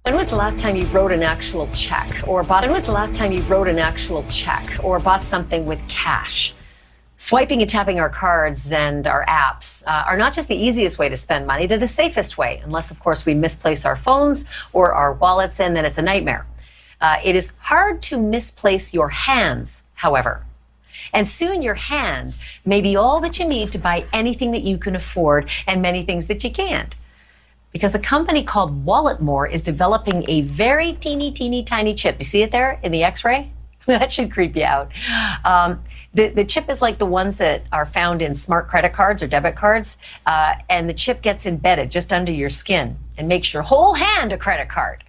When was the last time you wrote an actual check or bought? When was the last time you wrote an actual check or bought something with cash? Swiping and tapping our cards and our apps are not just the easiest way to spend money, they're the safest way, unless, of course, we misplace our phones or our wallets, and then it's a nightmare. It is hard to misplace your hands, however. And soon your hand may be all that you need to buy anything that you can afford and many things that you can't. Because a company called Walletmor is developing a very teeny tiny chip. You see it there in the X-ray? That should creep you out. The chip is like the ones that are found in smart credit cards or debit cards. And the chip gets embedded just under your skin and makes your whole hand a credit card.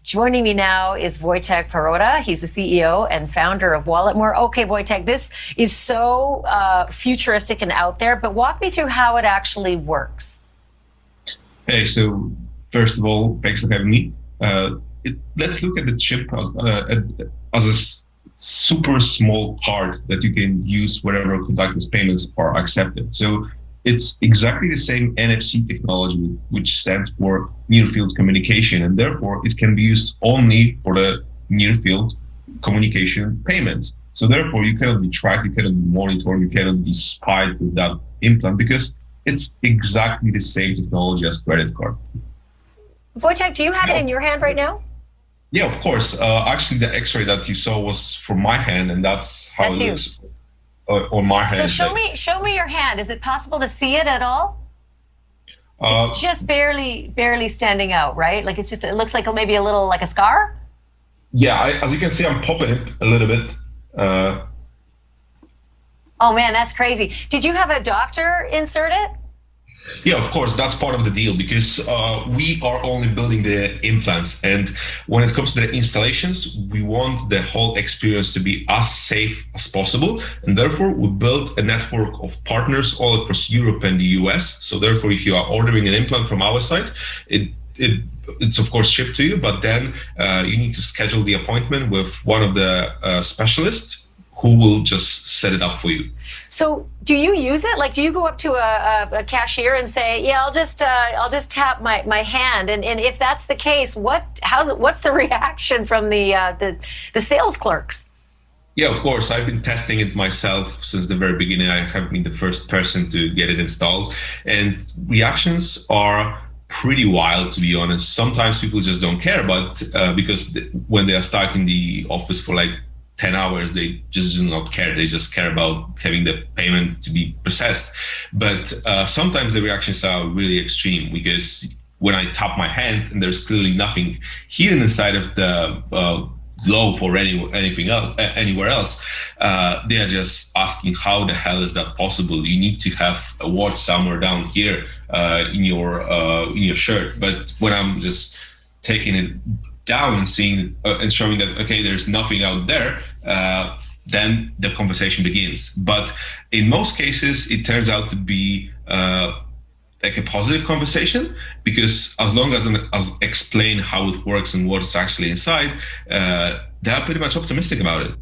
Joining me now is Wojtek Perota. He's the CEO and founder of Walletmor. Okay, Wojtek, this is so futuristic and out there, but walk me through how it actually works. Hey, so first of all, thanks for having me. Let's look at the chip as a super small card that you can use wherever contactless payments are accepted. So it's exactly the same NFC technology, which stands for near field communication, and therefore it can be used only for the near field communication payments. So therefore you cannot be tracked, you cannot be monitored, you cannot be spied with that implant because it's exactly the same technology as credit card. Wojtek, do you have it in your hand right now? Yeah, of course. Actually, the X-ray that you saw was from my hand, and that's how it looks on my hand. So show me your hand. Is it possible to see it at all? It's just barely standing out, right? Like it looks like maybe a little like a scar. Yeah, as you can see, I'm popping it a little bit. Oh man, that's crazy. Did you have a doctor insert it? Yeah, of course, that's part of the deal because we are only building the implants. And when it comes to the installations, we want the whole experience to be as safe as possible. And therefore, we built a network of partners all across Europe and the US. So therefore, if you are ordering an implant from our site, it's of course shipped to you, but then you need to schedule the appointment with one of the specialists who will just set it up for you. So do you use it? Like, do you go up to a cashier and say, yeah, I'll just tap my hand? And if that's the case, what's the reaction from the sales clerks? Yeah, of course. I've been testing it myself since the very beginning. I have been the first person to get it installed, and reactions are pretty wild, to be honest. Sometimes people just don't care, but because when they are stuck in the office for like 10 hours, they just do not care. They just care about having the payment to be processed. But sometimes the reactions are really extreme because when I tap my hand and there's clearly nothing hidden inside of the glove or anything else, anywhere else, they are just asking, how the hell is that possible? You need to have a watch somewhere down here in your shirt. But when I'm just taking it down and seeing and showing that, okay, there's nothing out there, then the conversation begins. But in most cases, it turns out to be like a positive conversation, because as long as explain how it works and what's actually inside, they're pretty much optimistic about it.